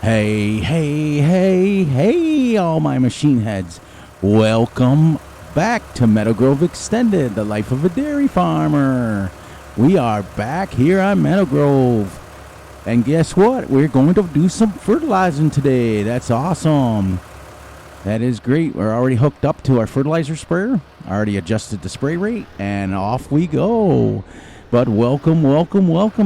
Hey, hey, hey, hey, all my machine heads. Welcome back to Meadow Grove Extended, the life of a dairy farmer. We are back here on Meadow Grove. And guess what? We're going to do some fertilizing today. That's awesome. That is great. We're already hooked up to our fertilizer sprayer. Already adjusted the spray rate, and off we go. But welcome,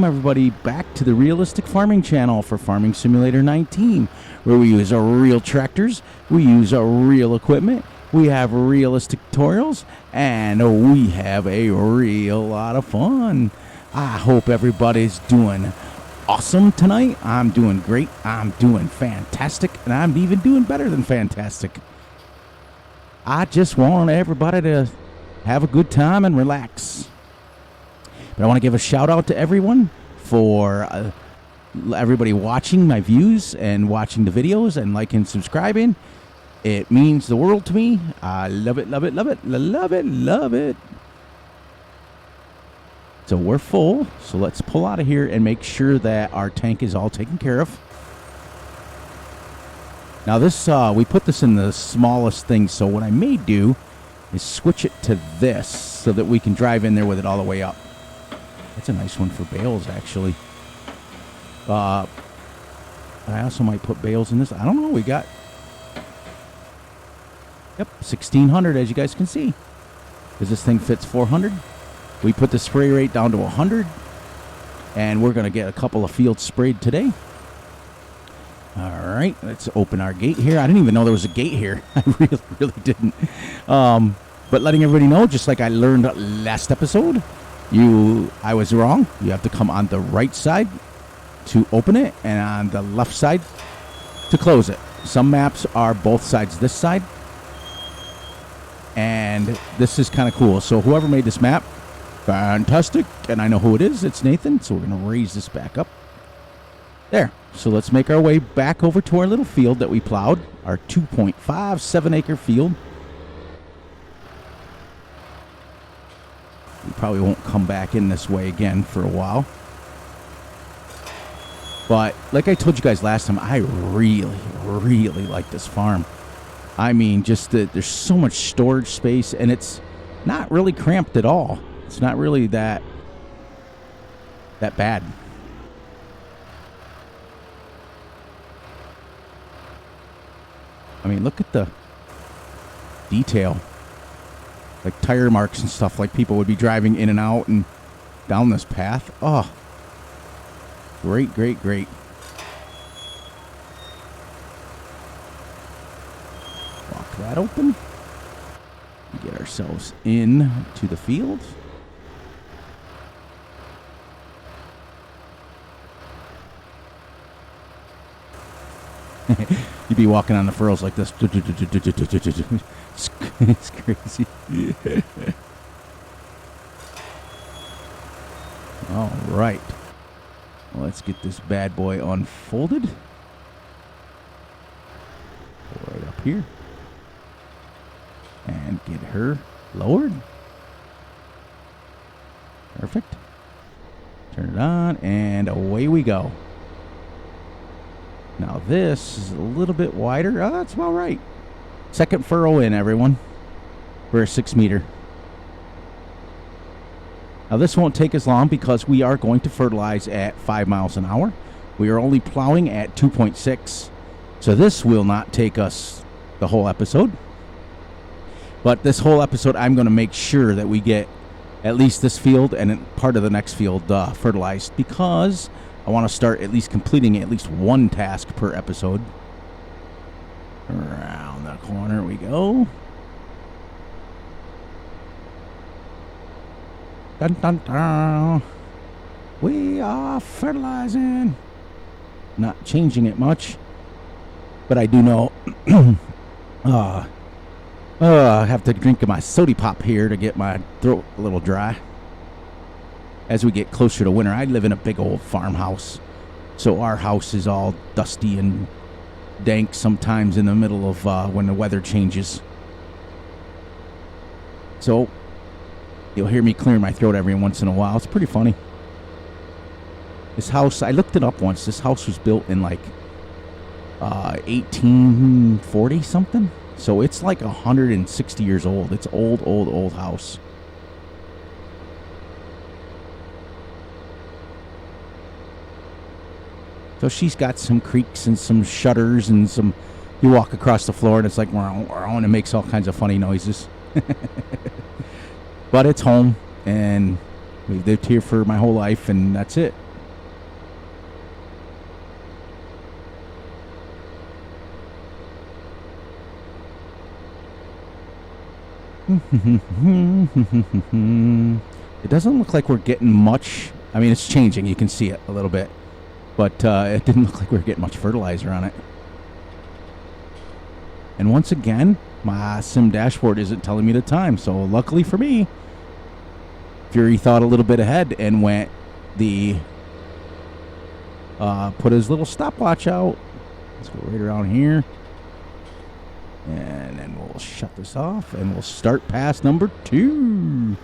everybody, back to the Realistic Farming channel for Farming Simulator 19, where we use our real tractors, we use our real equipment, we have realistic tutorials, and we have a real lot of fun. I hope everybody's doing awesome tonight. I'm doing great. I'm doing fantastic, and I'm even doing better than fantastic. I just want everybody to have a good time and relax. But I want to give a shout out to everyone for everybody watching my views and watching the videos and liking and subscribing. It means the world to me. I love it, love it, love it, love it, love it. So we're full. So let's pull out of here and make sure that our tank is all taken care of. Now this, we put this in the smallest thing. So what I may do is switch it to this so that we can drive in there with it all the way up. That's a nice one for bales, actually. I also might put bales in this. I don't know. We got, yep, 1,600, as you guys can see. Because this thing fits 400. We put the spray rate down to 100. And we're going to get a couple of fields sprayed today. All right, let's open our gate here. I didn't even know there was a gate here. I really didn't. But letting everybody know, just like I learned last episode, I was wrong. You have to come on the right side to open it and on the left side to close it. Some maps are both sides this side. And this is kind of cool. So whoever made this map, fantastic. And I know who it is. It's Nathan. So we're going to raise this back up. There. So let's make our way back over to our little field that we plowed. Our 2.57 acre field. We probably won't come back in this way again for a while. But like I told you guys last time, I really like this farm. I mean, just that there's so much storage space, and it's not really cramped at all. It's not really that bad. I mean, look at the detail. Like tire marks and stuff, like people would be driving in and out and down this path. Oh, great. Walk that open. Get ourselves in to the field. You'd be walking on the furrows like this. It's crazy. All right. Well, let's get this bad boy unfolded. Right up here. And get her lowered. Perfect. Turn it on, and away we go. Now this is a little bit wider. Oh, that's about right. Second furrow in, everyone. We're a 6 meter. Now this won't take as long because we are going to fertilize at 5 miles an hour. We are only plowing at 2.6. So this will not take us the whole episode. But this whole episode, I'm going to make sure that we get at least this field and part of the next field fertilized, because I want to start at least completing at least one task per episode. Around the corner we go. Dun, dun, dun. We are fertilizing. Not changing it much, but I do know I have to drink my soda pop here to get my throat a little dry. As we get closer to winter, I live in a big old farmhouse, so our house is all dusty and dank sometimes in the middle of when the weather changes. So you'll hear me clearing my throat every once in a while. It's pretty funny. This house, I looked it up once. This house was built in like 1840 something. So it's like 160 years old. It's old house. So she's got some creaks and some shutters and some. You walk across the floor and it's like, and it makes all kinds of funny noises. But it's home, and we've lived here for my whole life, and that's it. It doesn't look like we're getting much. I mean, it's changing. You can see it a little bit. But it didn't look like we were getting much fertilizer on it. And once again, my sim dashboard isn't telling me the time. So luckily for me, Fury thought a little bit ahead and went put his little stopwatch out. Let's go right around here. And then we'll shut this off and we'll start pass number 2.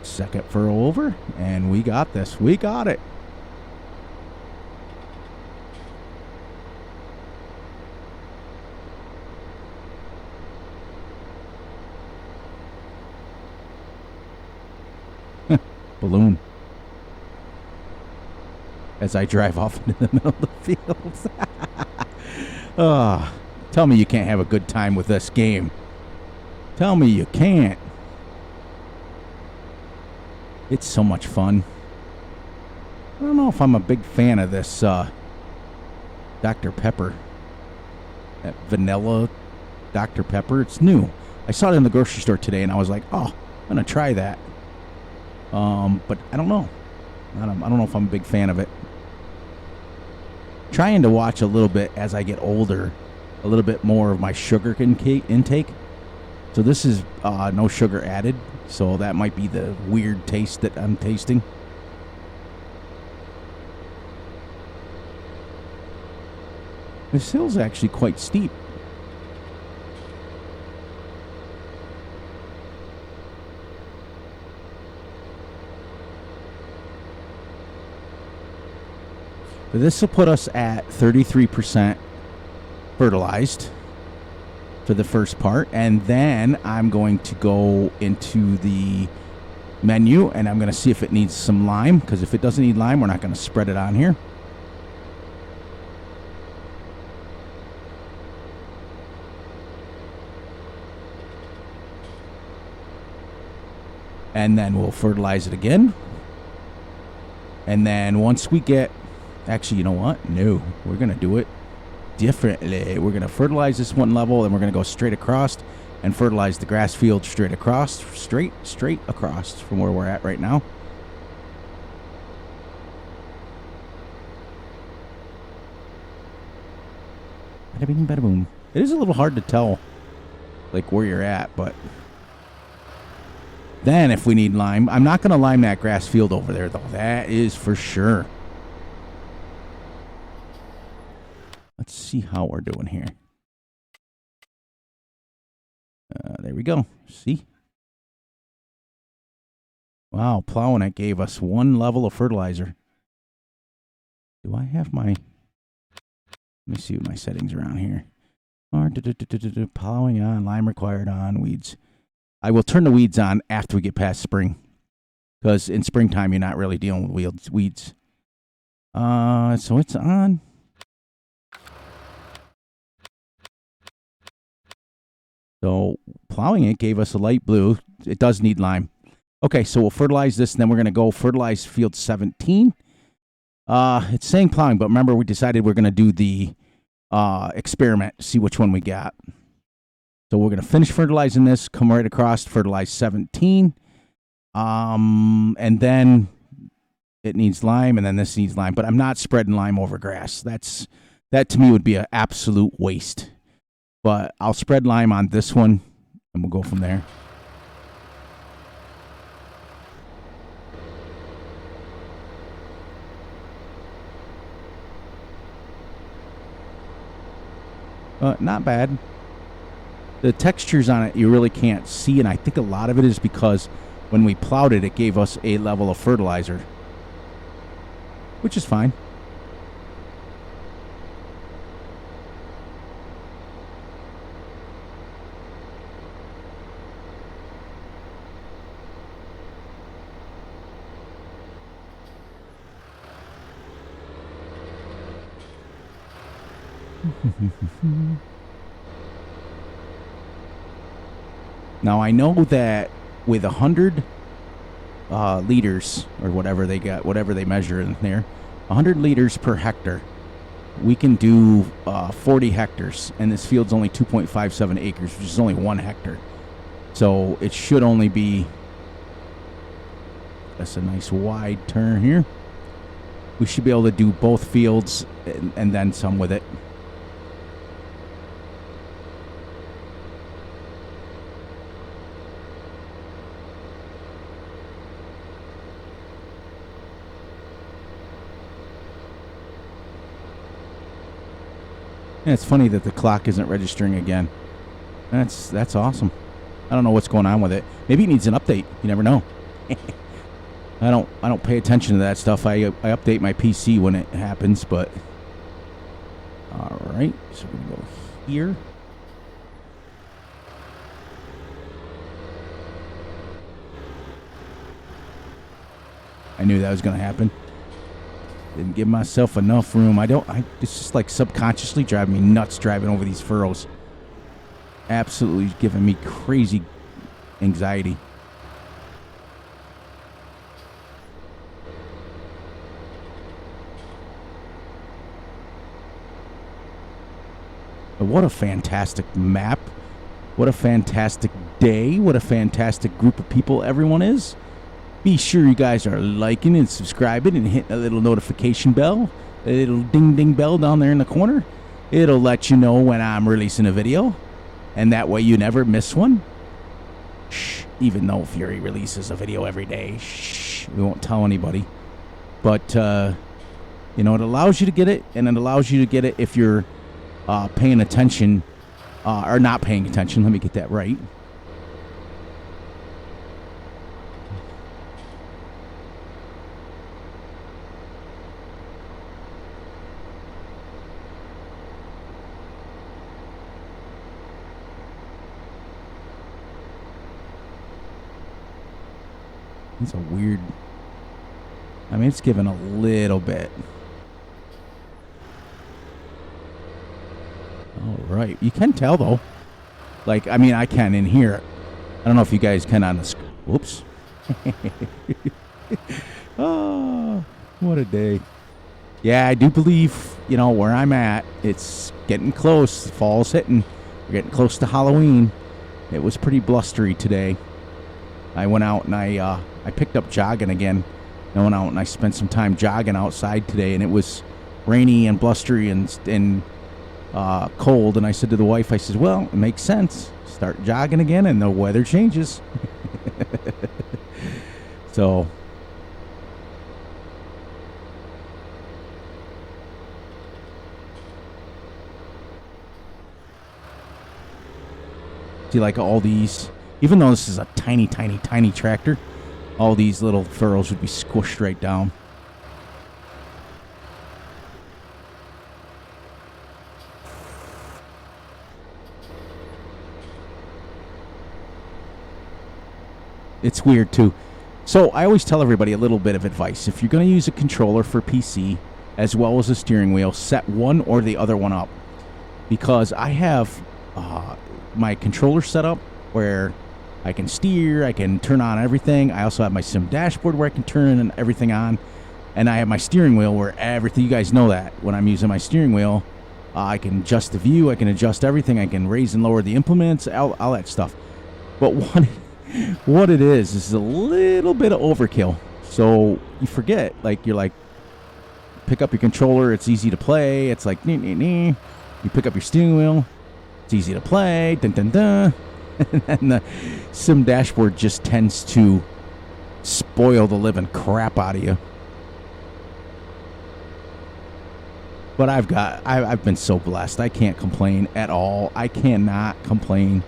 Second furrow over, and we got this. We got it. Balloon. As I drive off into the middle of the fields. Tell me you can't have a good time with this game. Tell me you can't. It's so much fun. I don't know if I'm a big fan of this Dr. Pepper. That vanilla Dr. Pepper. It's new. I saw it in the grocery store today and I was like, oh, I'm going to try that. But I don't know. I don't know if I'm a big fan of it. Trying to watch a little bit as I get older, a little bit more of my sugar intake. So this is no sugar added. So that might be the weird taste that I'm tasting. This hill's actually quite steep. So this will put us at 33% fertilized for the first part, and then I'm going to go into the menu and I'm going to see if it needs some lime, because if it doesn't need lime, we're not going to spread it on here. And then we'll fertilize it again. And then once we get, actually, you know what? No, we're going to do it differently. We're going to fertilize this one level, and we're going to go straight across and fertilize the grass field straight across, straight across from where we're at right now. Bada bing, bada boom. It is a little hard to tell, like, where you're at, but then if we need lime, I'm not going to lime that grass field over there, though. That is for sure. Let's see how we're doing here. There we go. See? Wow, plowing it gave us one level of fertilizer. Do I have my... Let me see what my settings are on here. Plowing on, lime required on, weeds. I will turn the weeds on after we get past spring. Because in springtime, you're not really dealing with weeds. So it's on. So plowing it gave us a light blue. It does need lime. Okay, so we'll fertilize this, and then we're going to go fertilize field 17. It's saying plowing, but remember we decided we're going to do the experiment, see which one we got. So we're going to finish fertilizing this, come right across, fertilize 17. And then it needs lime, and then this needs lime. But I'm not spreading lime over grass. That to me would be an absolute waste. But I'll spread lime on this one, and we'll go from there. Not bad. The textures on it you really can't see, and I think a lot of it is because when we plowed it, it gave us a level of fertilizer, which is fine. Now I know that with 100 liters or whatever they got, whatever they measure in there, 100 liters per hectare, we can do 40 hectares, and this field's only 2.57 acres, which is only 1 hectare. So it should only be, that's a nice wide turn here. We should be able to do both fields and then some with it. Yeah, it's funny that the clock isn't registering again. That's awesome. I don't know what's going on with it. Maybe it needs an update. You never know. I don't pay attention to that stuff. I update my PC when it happens, but all right. So we're gonna go here. I knew that was gonna happen. Didn't give myself enough room. It's just like subconsciously driving me nuts driving over these furrows. Absolutely giving me crazy anxiety. But what a fantastic map. What a fantastic day. What a fantastic group of people everyone is. Be sure you guys are liking and subscribing and hitting a little notification bell, a little ding ding bell down there in the corner. It'll let you know when I'm releasing a video, and that way you never miss one. Shh, even though Fury releases a video every day, shh, we won't tell anybody. But, it allows you to get it, and it allows you to get it if you're paying attention, or not paying attention. Let me get that right. It's a weird... it's given a little bit. All right. You can tell, though. I can in here. I don't know if you guys can on the... Whoops. Oh, what a day. Yeah, I do believe, where I'm at, it's getting close. Fall's hitting. We're getting close to Halloween. It was pretty blustery today. I went out and I picked up jogging again. I went out and I spent some time jogging outside today, and it was rainy and blustery and cold. And I said to the wife, I said, well, it makes sense. Start jogging again and the weather changes. So... see, like all these... Even though this is a tiny, tiny, tiny tractor, all these little furrows would be squished right down. It's weird, too. So I always tell everybody a little bit of advice. If you're going to use a controller for PC as well as a steering wheel, set one or the other one up. Because I have my controller set up where... I can steer, I can turn on everything. I also have my sim dashboard where I can turn everything on. And I have my steering wheel where everything, you guys know that. When I'm using my steering wheel, I can adjust the view, I can adjust everything, I can raise and lower the implements, all that stuff. But what it is a little bit of overkill. So you forget, you're pick up your controller, it's easy to play. It's like, you pick up your steering wheel, it's easy to play, dun dun dun. And the sim dashboard just tends to spoil the living crap out of you. But I've been so blessed. I can't complain at all. I cannot complain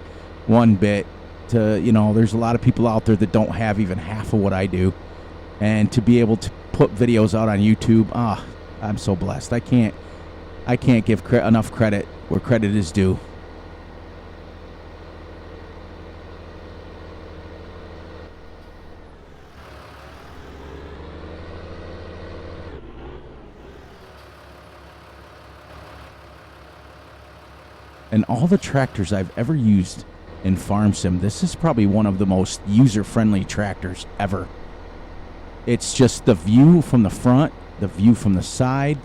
one bit. to, there's a lot of people out there that don't have even half of what I do. And to be able to put videos out on YouTube, I'm so blessed. I can't give enough credit where credit is due. And all the tractors I've ever used in Farm Sim, this is probably one of the most user-friendly tractors ever. It's just the view from the front, the view from the side,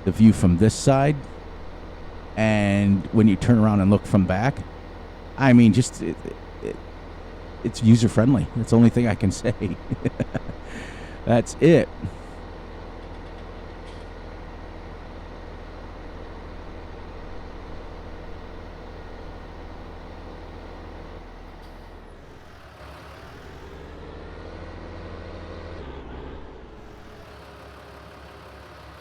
the view from this side, and when you turn around and look from back, I mean, just it's user-friendly. That's the only thing I can say. That's it.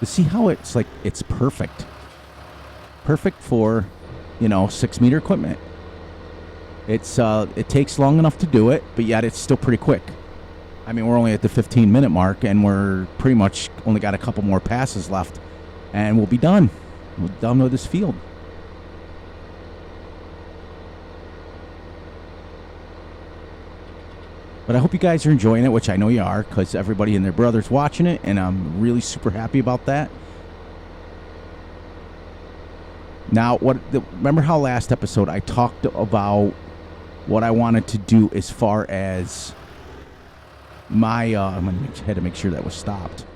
To see how it's like, it's perfect for 6-meter equipment. It's it takes long enough to do it, but yet it's still pretty quick. I mean, we're only at the 15-minute mark, and we're pretty much only got a couple more passes left, and we'll be done. We're done with this field. But I hope you guys are enjoying it, which I know you are, because everybody and their brother's watching it, and I'm really super happy about that. Now, remember how last episode I talked about what I wanted to do as far as my, had to make sure that was stopped.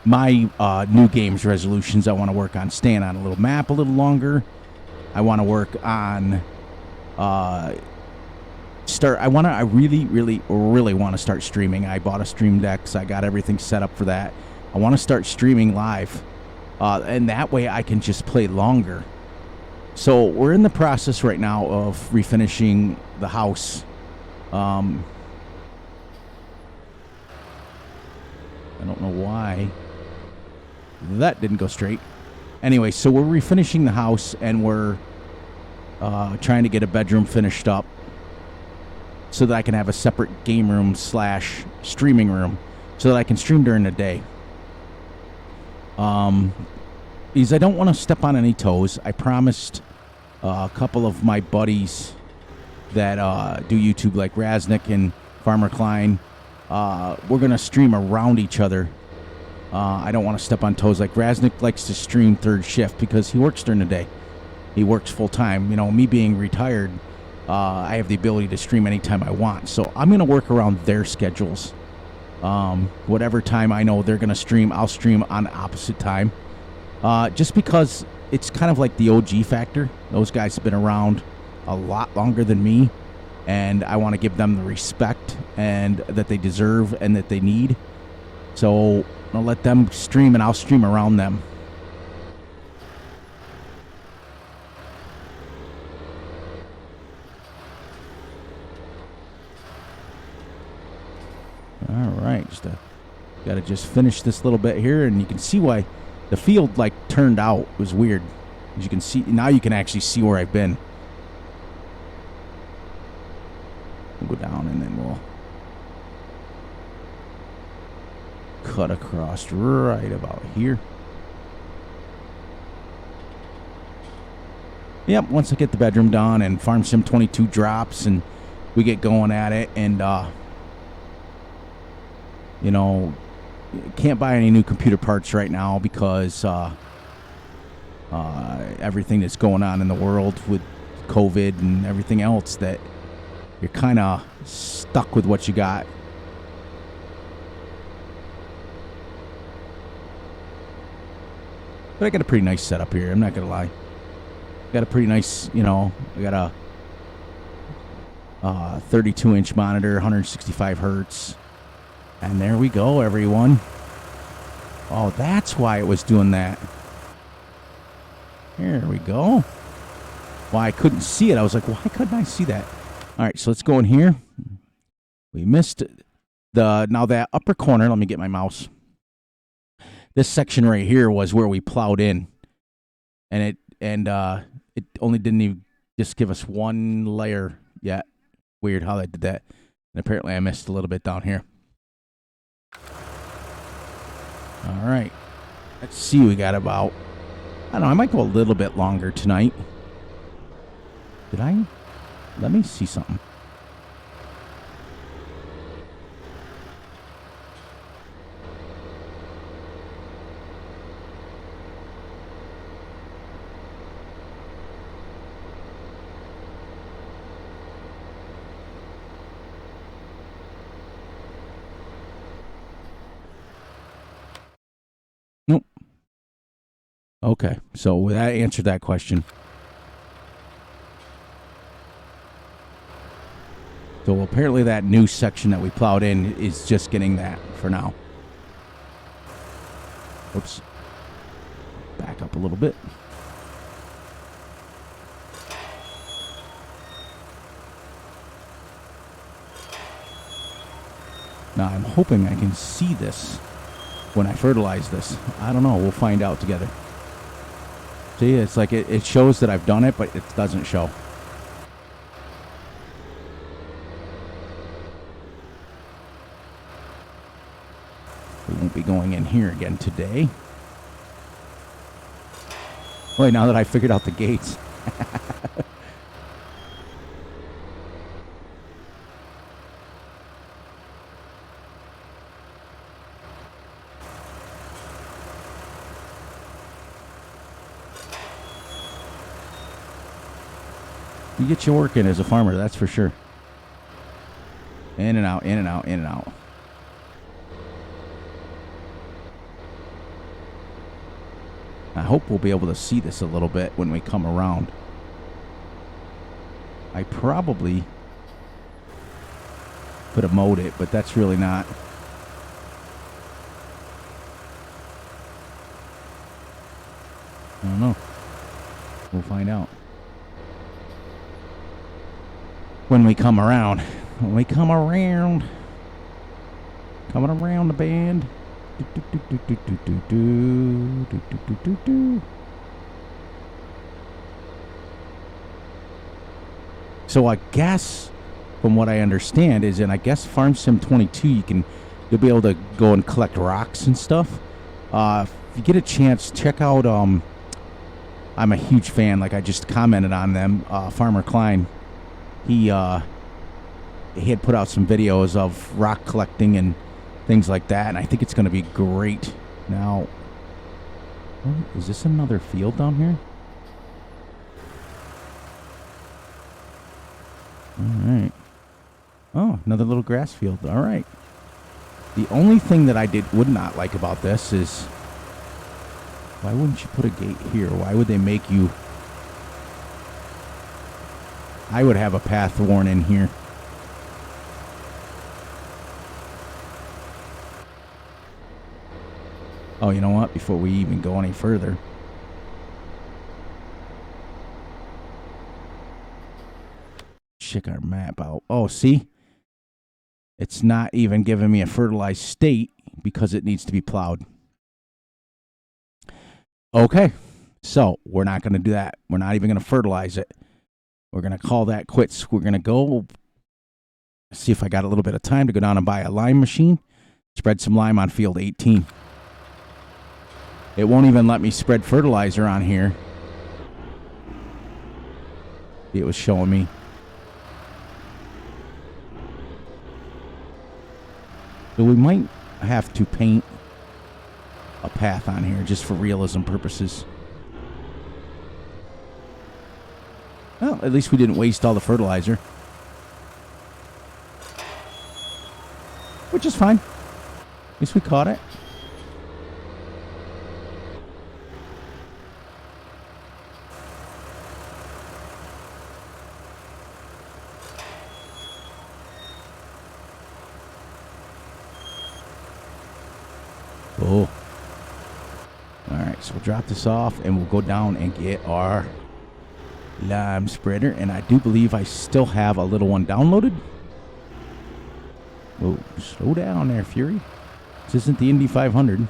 My new games resolutions, I want to work on staying on a little map a little longer. I want to work on... I really want to start streaming. I bought a stream deck, so I got everything set up for that. I want to start streaming live, and that way I can just play longer. So we're in the process right now of refinishing the house. I don't know why that didn't go straight. Anyway, so we're refinishing the house, and we're trying to get a bedroom finished up, so that I can have a separate game room / streaming room, so that I can stream during the day. Because I don't want to step on any toes. I promised a couple of my buddies that do YouTube, like Raznick and Farmer Klein, we're going to stream around each other. I don't want to step on toes. Like Raznick likes to stream third shift because he works during the day. He works full time. Me being retired, I have the ability to stream anytime I want. So I'm going to work around their schedules. Whatever time I know they're going to stream, I'll stream on the opposite time. Just because it's kind of like the OG factor. Those guys have been around a lot longer than me, and I want to give them the respect and that they deserve and that they need. So I'll let them stream, and I'll stream around them. Alright, gotta just finish this little bit here, and you can see why the field turned out. It was weird. As you can see, now you can actually see where I've been. We'll go down, and then we'll cut across right about here. Yep, once I get the bedroom done and Farm Sim 22 drops and we get going at it, and can't buy any new computer parts right now because everything that's going on in the world with COVID and everything else, that you're kind of stuck with what you got. But I got a pretty nice setup here, I'm not going to lie. Got a pretty nice, I got a 32-inch monitor, 165 hertz. And there we go, everyone. Oh, that's why it was doing that. Here we go. Why I couldn't see it. I was like, why couldn't I see that? All right, so let's go in here. We missed now that upper corner. Let me get my mouse. This section right here was where we plowed in. And it only didn't even just give us one layer. Yeah, weird how they did that. And apparently I missed a little bit down here. All right. Let's see. We got about, I don't know, I might go a little bit longer tonight. Did I? Let me see something. Nope. Okay, so that answered that question. So apparently that new section that we plowed in is just getting that for now. Oops. Back up a little bit. Now I'm hoping I can see this when I fertilize this. I don't know. We'll find out together. See, it's like it shows that I've done it, but it doesn't show. We won't be going in here again today. Wait, now that I figured out the gates. You get your work in as a farmer, that's for sure. In and out, in and out, in and out. I hope we'll be able to see this a little bit when we come around. I probably could have mowed it, but that's really not. I don't know. We'll find out. When we come around. When we come around. Coming around the bend. So I guess, from what I understand, is in I guess Farm Sim 22, you'll be able to go and collect rocks and stuff. If you get a chance, check out. I'm a huge fan. Like I just commented on them. Farmer Klein. He had put out some videos of rock collecting and things like that, and I think it's going to be great. Now, is this another field down here? All right. Oh, another little grass field. All right. The only thing that I would not like about this is, why wouldn't you put a gate here? Why would they make you? I would have a path worn in here. Oh, you know what? Before we even go any further. Check our map out. Oh, see? It's not even giving me a fertilized state because it needs to be plowed. Okay. So, we're not going to do that. We're not even going to fertilize it. We're going to call that quits. We're going to go see if I got a little bit of time to go down and buy a lime machine. Spread some lime on field 18. It won't even let me spread fertilizer on here. It was showing me. So we might have to paint a path on here just for realism purposes. Well, at least we didn't waste all the fertilizer. Which is fine. At least we caught it. Oh. Alright, so we'll drop this off and we'll go down and get our lime spreader, and I do believe I still have a little one downloaded. Whoa, slow down there, Fury. This isn't the Indy 500.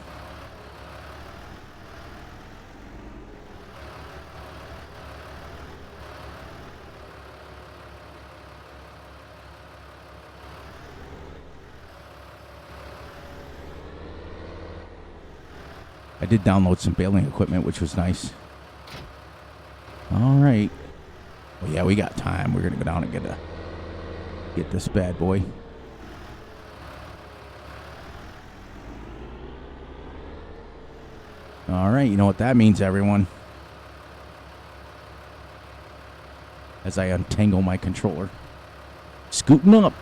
I did download some baling equipment, which was nice. All right. Well, yeah, we got time. We're gonna go down and get this bad boy. All right, you know what that means, everyone. As I untangle my controller. Scooting up.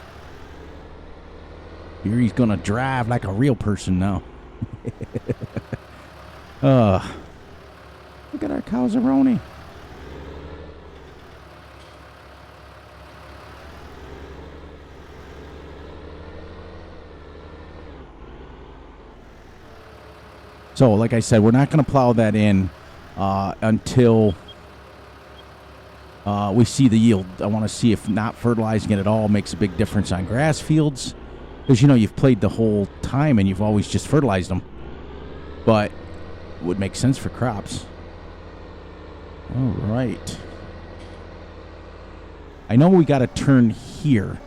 Here he's gonna drive like a real person now. Look at our Calzaroni. So, like I said, we're not going to plow that in until we see the yield. I want to see if not fertilizing it at all makes a big difference on grass fields. Because, you know, you've played the whole time and you've always just fertilized them. But it would make sense for crops. All right. I know we got to turn here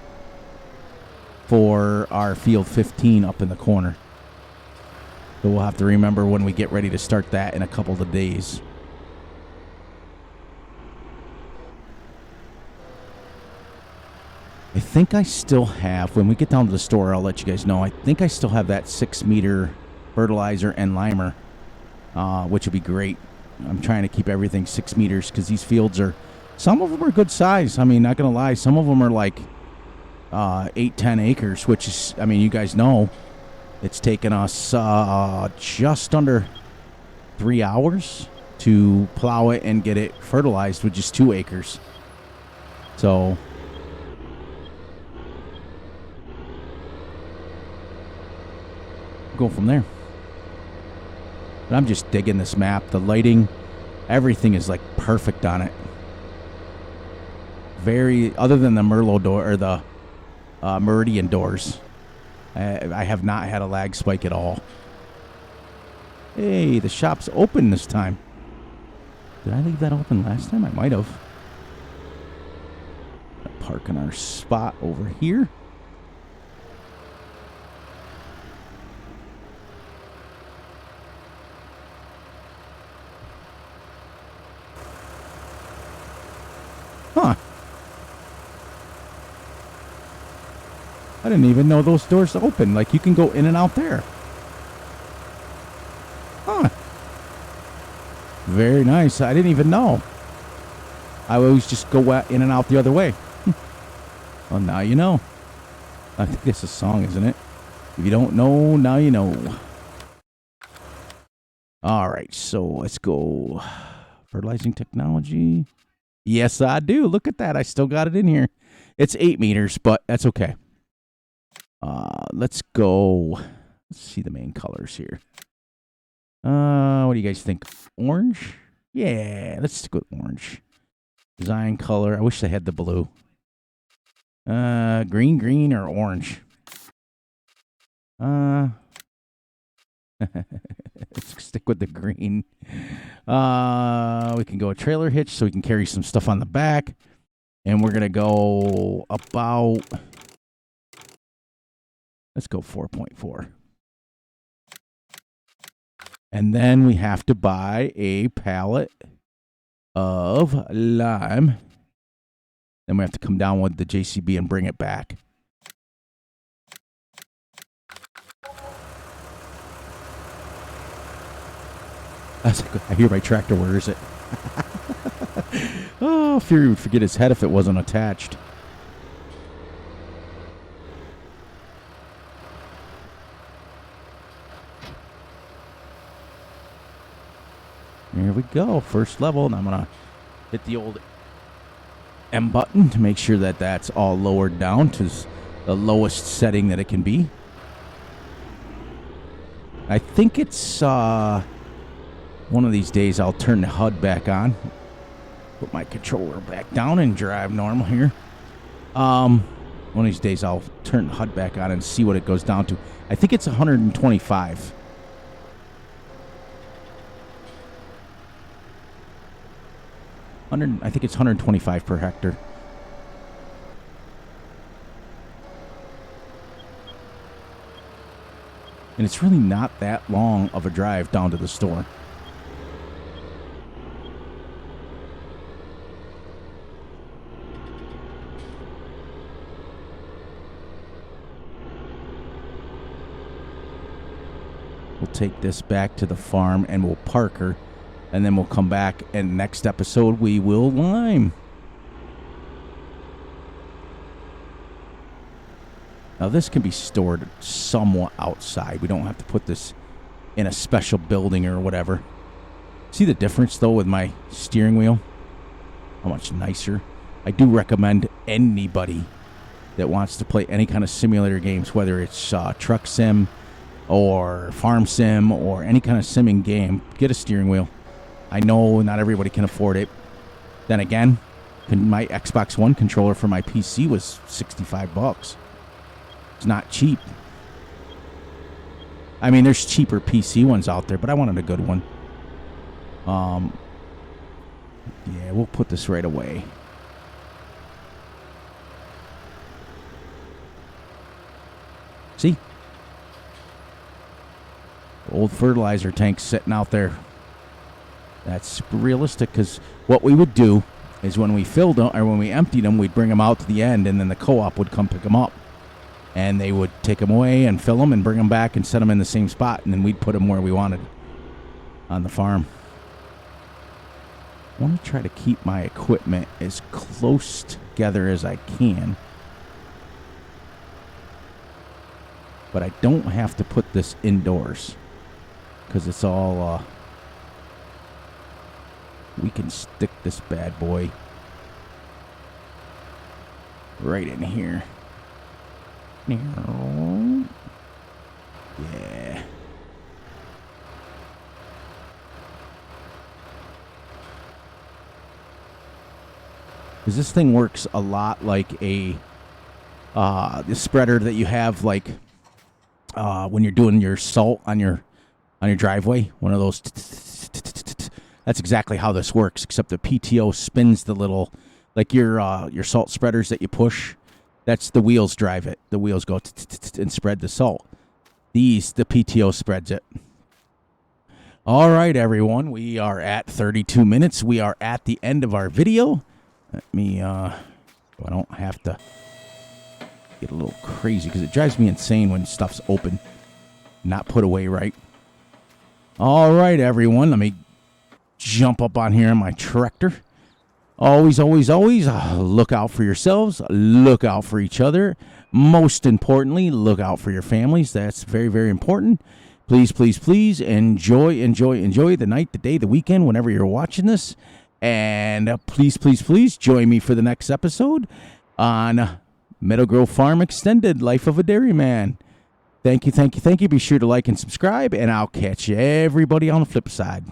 for our field 15 up in the corner. So we'll have to remember when we get ready to start that in a couple of days. I think I still have, when we get down to the store, I'll let you guys know. I think I still have that 6-meter fertilizer and limer, which would be great. I'm trying to keep everything 6 meters because these fields are, some of them are good size. I mean, not going to lie, some of them are like 8-10 acres, which is, I mean, you guys know. It's taken us just under 3 hours to plow it and get it fertilized with just 2 acres. So go from there. But I'm just digging this map. The lighting, everything is like perfect on it. Very, other than the Merlot door or the Meridian doors. I have not had a lag spike at all. Hey, the shop's open this time. Did I leave that open last time? I might have. Park in our spot over here. Huh. I didn't even know those doors open. Like, you can go in and out there. Huh. Very nice. I didn't even know. I always just go in and out the other way. Well, now you know. I think it's a song, isn't it? If you don't know, now you know. All right, so let's go. Fertilizing technology. Yes, I do. Look at that. I still got it in here. It's 8 meters, but that's okay. Let's go. Let's see the main colors here. What do you guys think? Orange? Yeah, let's stick with orange. Design color. I wish they had the blue. Green, or orange? Let's stick with the green. We can go a trailer hitch so we can carry some stuff on the back. And we're going to go about... Let's go 4.4. And then we have to buy a pallet of lime. Then we have to come down with the JCB and bring it back. I hear my tractor. Where is it? Oh, Fury would forget his head if it wasn't attached. Here we go. First level. And I'm going to hit the old M button to make sure that that's all lowered down to the lowest setting that it can be. I think it's one of these days I'll turn the HUD back on. Put my controller back down and drive normal here. One of these days I'll turn the HUD back on and see what it goes down to. I think it's 125. I think it's 125 per hectare. And it's really not that long of a drive down to the store. We'll take this back to the farm and we'll park her. And then we'll come back, and next episode we will lime. Now this can be stored somewhat outside. We don't have to put this in a special building or whatever. See the difference though with my steering wheel? How much nicer. I do recommend anybody that wants to play any kind of simulator games, whether it's truck sim or farm sim or any kind of simming game, get a steering wheel. I know not everybody can afford it. Then again, my Xbox One controller for my PC was $65. It's not cheap. I mean, there's cheaper PC ones out there, but I wanted a good one. Yeah, we'll put this right away. See? Old fertilizer tank sitting out there. That's super realistic, because what we would do is when we filled them, or when we emptied them, we'd bring them out to the end, and then the co-op would come pick them up. And they would take them away and fill them and bring them back and set them in the same spot, and then we'd put them where we wanted on the farm. I want to try to keep my equipment as close together as I can. But I don't have to put this indoors, because it's all... we can stick this bad boy right in here. Yeah. Because this thing works a lot like the spreader that you have, like when you're doing your salt on your driveway. One of those. That's exactly how this works, except the PTO spins the little, like your salt spreaders that you push. That's the wheels drive it. The wheels go and spread the salt. The PTO spreads it. All right, everyone. We are at 32 minutes. We are at the end of our video. Let me, I don't have to get a little crazy, because it drives me insane when stuff's open, not put away right. All right, everyone. Let me jump up on here in my tractor. Always, always, always look out for yourselves. Look out for each other. Most importantly, look out for your families. That's very, very important. Please, please, please enjoy the night, the day, the weekend, whenever you're watching this. And please, please, please join me for the next episode on Meadow Grove Farm Extended, Life of a Dairyman. Thank you, thank you, thank you. Be sure to like and subscribe, and I'll catch everybody on the flip side.